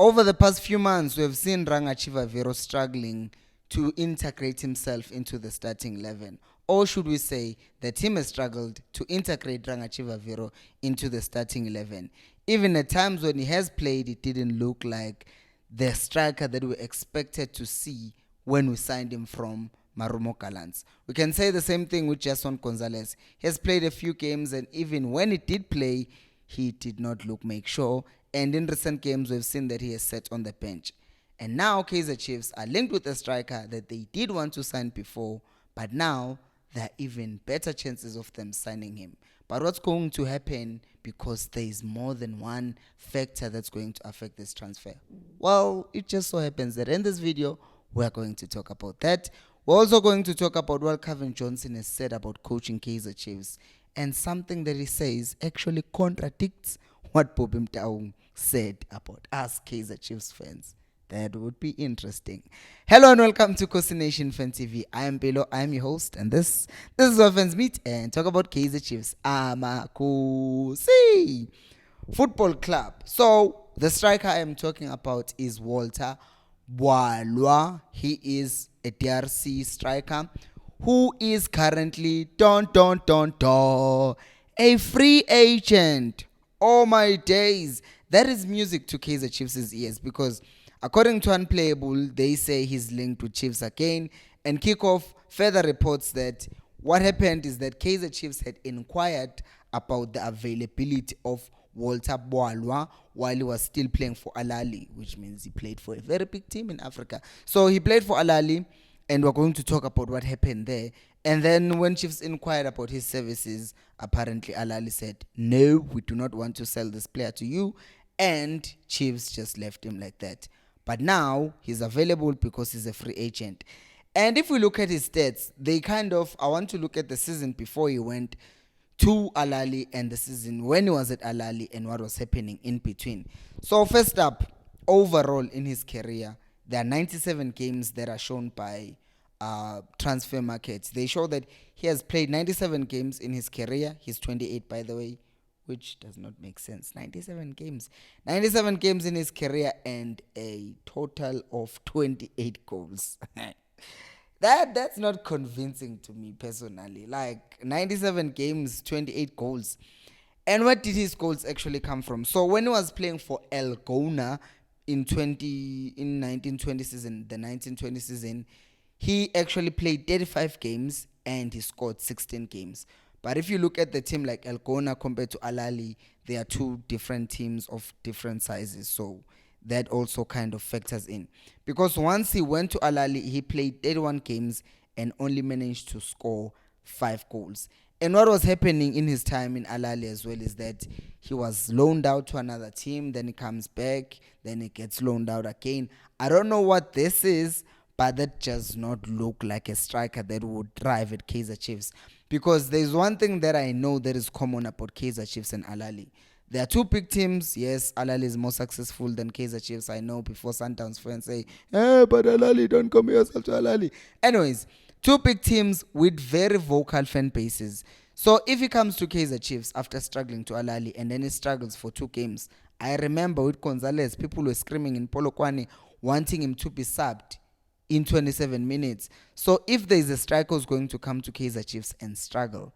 Over the past few months, we have seen Rangachiva Vero struggling to integrate himself into the starting 11. Or should we say, the team has struggled to integrate Rangachiva Vero into the starting 11. Even at times when he has played, it didn't look like the striker that we expected to see when we signed him from Marumo Gallants. We can say the same thing with Jason Gonzalez. He has played a few games, and even when he did play, he did not look make sure. And in recent games, we've seen that he has sat on the bench. And now Kaizer Chiefs are linked with a striker that they did want to sign before, but now there are even better chances of them signing him. But what's going to happen, because there is more than one factor that's going to affect this transfer? Well, it just so happens that in this video, we're going to talk about that. We're also going to talk about what Kevin Johnson has said about coaching Kaizer Chiefs, and something that he says actually contradicts what Bobby Mtaung said about us Kaizer Chiefs fans. That would be interesting. Hello and welcome to Kosi Nation Fan TV. I am Belo, I am your host, and this is where fans meet and talk about Kaizer Chiefs. Amakosi Football Club. So the striker I am talking about is Walter Bwalwa. He is a DRC striker who is currently a free agent. Oh my days. That is music to Kaizer Chiefs' ears, because according to Unplayable, they say he's linked with Chiefs again. And Kickoff further reports that what happened is that Kaizer Chiefs had inquired about the availability of Walter Bwalwa while he was still playing for Al Ahly, which means he played for a very big team in Africa. So he played for Al Ahly, and we're going to talk about what happened there. And then when Chiefs inquired about his services, apparently Al Ahly said, no, we do not want to sell this player to you. And Chiefs just left him like that. But now he's available because he's a free agent. And if we look at his stats, I want to look at the season before he went to Al Ahly and the season when he was at Al Ahly and what was happening in between. So first up, overall in his career, there are 97 games that are shown by transfer markets. They show that he has played 97 games in his career. He's 28, by the way, which does not make sense. 97 games in his career, and a total of 28 goals. That's not convincing to me personally. Like 97 games, 28 goals. And where did his goals actually come from? So when he was playing for El Gona in 1920 season, the 1920 season, he actually played 35 games and he scored 16 games. But if you look at the team like El Gona compared to Al Ahly, they are two different teams of different sizes. So that also kind of factors in. Because once he went to Al Ahly, he played 31 games and only managed to score 5 goals. And what was happening in his time in Al Ahly as well is that he was loaned out to another team, then he comes back, then he gets loaned out again. I don't know what this is, but that does not look like a striker that would thrive at Kaizer Chiefs. Because there's one thing that I know that is common about Kaizer Chiefs and Al Ahly. There are two big teams. Yes, Al Ahly is more successful than Kaizer Chiefs. I know before Sundowns fans say, but Al Ahly, don't compare yourself to Al Ahly. Anyways, two big teams with very vocal fan bases. So if he comes to Kaizer Chiefs after struggling to Al Ahly and then he struggles for 2 games, I remember with Gonzalez, people were screaming in Polokwane wanting him to be subbed in 27 minutes. So if there is a striker who's going to come to Kaizer Chiefs and struggle,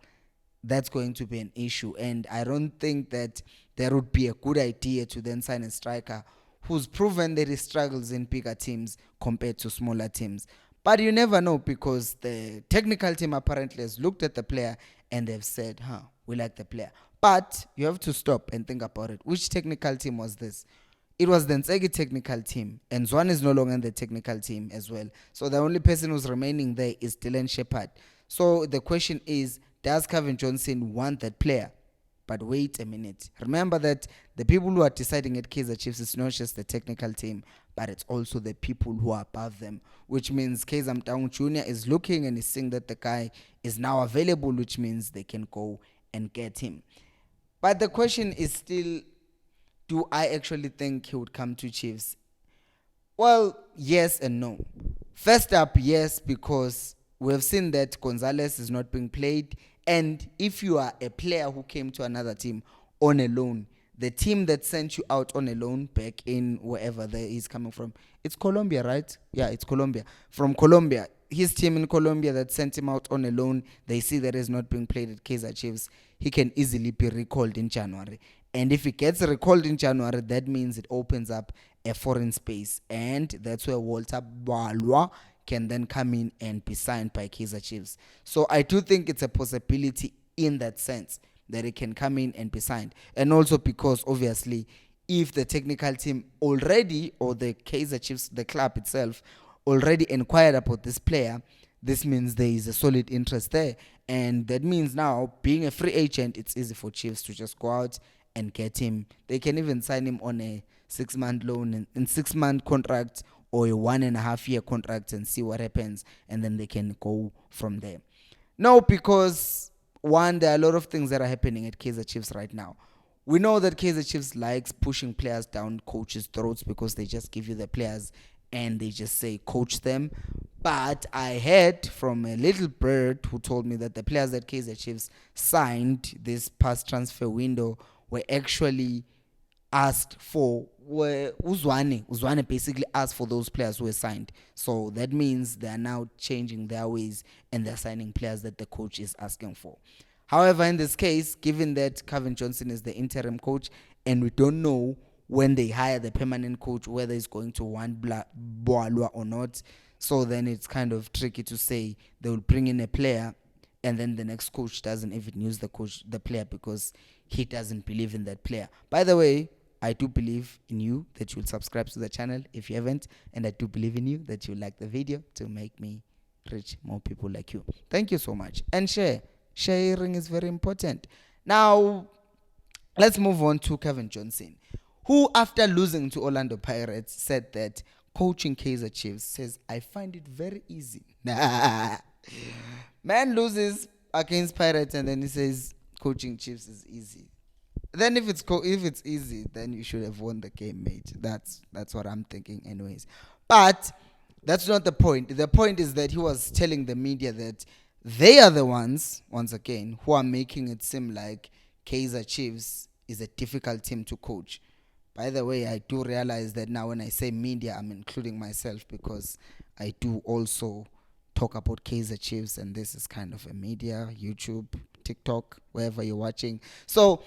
that's going to be an issue. And I don't think that there would be a good idea to then sign a striker who's proven that he struggles in bigger teams compared to smaller teams. But you never know, because the technical team apparently has looked at the player and they've said, we like the player. But you have to stop and think about it. Which technical team was this? It was the Ntsegi technical team, and Zwan is no longer in the technical team as well. So the only person who's remaining there is Dylan Shepard. So the question is, does Kevin Johnson want that player? But wait a minute. Remember that the people who are deciding at Kaizer Chiefs is not just the technical team, but it's also the people who are above them, which means Kaizer Mtaung Jr. is looking and is seeing that the guy is now available, which means they can go and get him. But the question is still, do I actually think he would come to Chiefs? Well, yes and no. First up, yes, because we have seen that Gonzalez is not being played. And if you are a player who came to another team on a loan, the team that sent you out on a loan back in wherever he's coming from. It's Colombia, right? Yeah, it's Colombia. From Colombia, his team in Colombia that sent him out on a loan, they see that he's not being played at Kaizer Chiefs. He can easily be recalled in January. And if he gets recalled in January, that means it opens up a foreign space. And that's where Walter Balwa can then come in and be signed by Kaizer Chiefs. So I do think it's a possibility in that sense that it can come in and be signed. And also because obviously if the technical team already, or the Kaizer Chiefs, the club itself, already inquired about this player, this means there is a solid interest there. And that means now, being a free agent, it's easy for Chiefs to just go out and get him. They can even sign him on a 6-month loan and 6-month contract, or a 1.5-year contract, and see what happens. And then they can go from there. No, because one, there are a lot of things that are happening at Kaizer Chiefs right now. We know that Kaizer Chiefs likes pushing players down coaches' throats because they just give you the players and they just say coach them. But I heard from a little bird who told me that the players that Kaizer Chiefs signed this past transfer window were actually asked for, were Uzwane basically asked for those players who were signed. So that means they are now changing their ways and they're signing players that the coach is asking for. However, in this case, given that Kevin Johnson is the interim coach and we don't know when they hire the permanent coach whether he's going to want Boalua or not, so then it's kind of tricky to say they will bring in a player and then the next coach doesn't even use the player because he doesn't believe in that player. By the way, I do believe in you that you'll subscribe to the channel if you haven't, and I do believe in you that you like the video to make me reach more people like you. Thank you so much. And share. Sharing is very important. Now, let's move on to Kevin Johnson, who, after losing to Orlando Pirates, said that coaching Kaizer Chiefs, says, I find it very easy. Man loses against Pirates and then he says coaching Chiefs is easy. Then if it's easy, then you should have won the game, mate. That's what I'm thinking anyways. But that's not the point. The point is that he was telling the media that they are the ones, once again, who are making it seem like Kaizer Chiefs is a difficult team to coach. By the way, I do realize that now when I say media, I'm including myself because I do also talk about Kaizer Chiefs, and this is kind of a media, YouTube, TikTok, wherever you're watching. So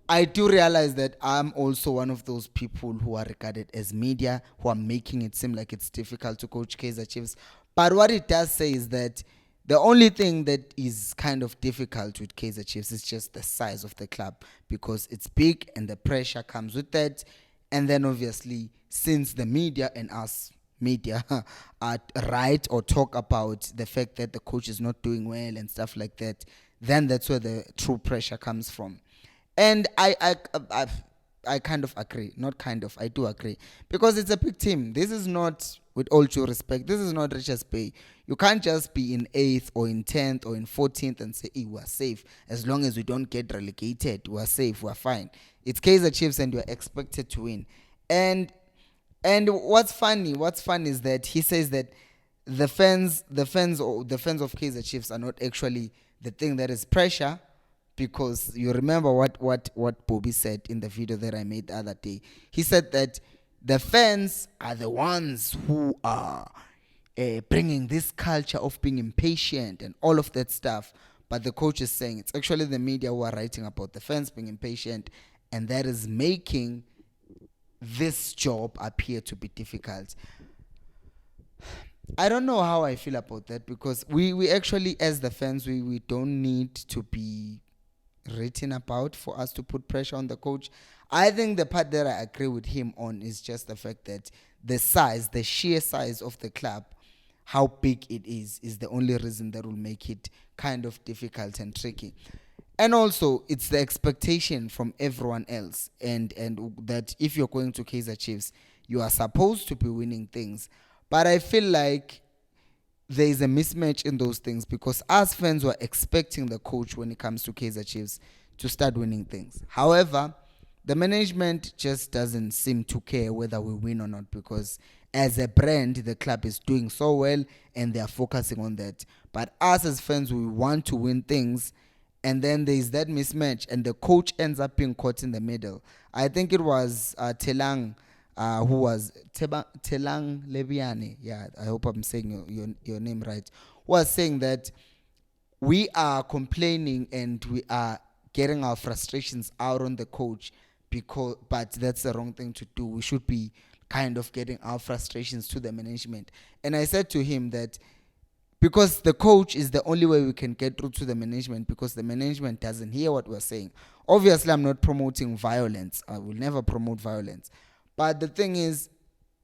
I do realize that I'm also one of those people who are regarded as media, who are making it seem like it's difficult to coach Kaizer Chiefs. But what it does say is that the only thing that is kind of difficult with Kaizer Chiefs is just the size of the club, because it's big and the pressure comes with that. And then obviously, since the media and us media write or talk about the fact that the coach is not doing well and stuff like that, then that's where the true pressure comes from. And I kind of agree. Not kind of. I do agree. Because it's a big team. This is not, with all due respect, this is not Richards Bay. You can't just be in 8th or in 10th or in 14th and say, hey, we're safe. As long as we don't get relegated, we're safe, we're fine. It's Kaizer Chiefs and you're expected to win. And what's funny is that he says that the fans of Kaizer Chiefs are not actually the thing that is pressure. Because you remember what Bobby said in the video that I made the other day. He said that the fans are the ones who are bringing this culture of being impatient and all of that stuff. But the coach is saying it's actually the media who are writing about the fans being impatient, and that is making this job appear to be difficult. I don't know how I feel about that, because we actually, as the fans, we don't need to be written about for us to put pressure on the coach. I think the part that I agree with him on is just the fact that the sheer size of the club, how big it is the only reason that will make it kind of difficult and tricky. And also, it's the expectation from everyone else, and that if you're going to Kaizer Chiefs, you are supposed to be winning things. But I feel like there is a mismatch in those things, because us fans were expecting the coach, when it comes to Kaizer Chiefs, to start winning things. However, the management just doesn't seem to care whether we win or not, because as a brand, the club is doing so well and they are focusing on that. But us as fans, we want to win things, and then there's that mismatch, and the coach ends up being caught in the middle. I think it was Telang, who was Telang Leviane. Yeah, I hope I'm saying your name right. Was saying that we are complaining and we are getting our frustrations out on the coach, but that's the wrong thing to do. We should be kind of getting our frustrations to the management. And I said to him that because the coach is the only way we can get through to the management, because the management doesn't hear what we're saying. Obviously, I'm not promoting violence. I will never promote violence. But the thing is,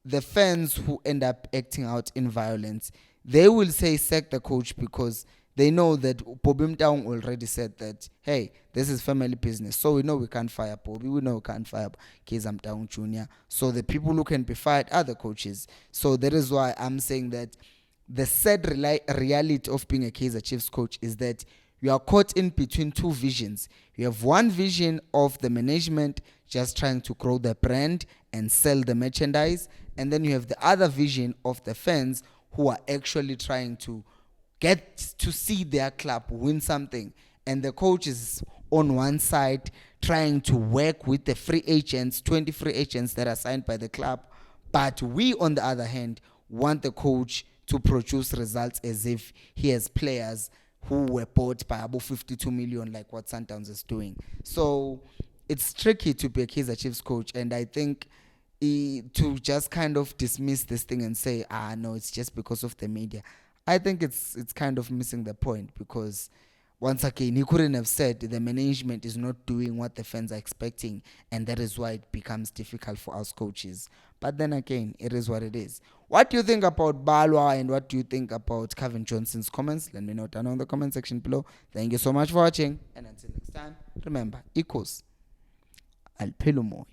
the fans who end up acting out in violence, they will say sack the coach, because they know that Bobby Mtaung already said that, hey, this is family business. So we know we can't fire Bobby. We know we can't fire Kaizer Mtaung Jr. So the people who can be fired are the coaches. So that is why I'm saying that the sad reality of being a Kaizer Chiefs coach is that you are caught in between two visions. You have one vision of the management just trying to grow the brand and sell the merchandise, and then you have the other vision of the fans who are actually trying to get to see their club win something. And the coach is on one side trying to work with the free agents, 20 free agents that are signed by the club. But we, on the other hand, want the coach to produce results as if he has players who were bought by about 52 million, like what Sundowns is doing. So it's tricky to be a Kaizer Chiefs coach, and I think to just kind of dismiss this thing and say, no, it's just because of the media. I think it's kind of missing the point, because once again, he couldn't have said the management is not doing what the fans are expecting, and that is why it becomes difficult for us coaches. But then again, it is what it is. What do you think about Balwa, and what do you think about Kevin Johnson's comments? Let me know down in the comment section below. Thank you so much for watching, and until next time, remember, equals al pelumoy.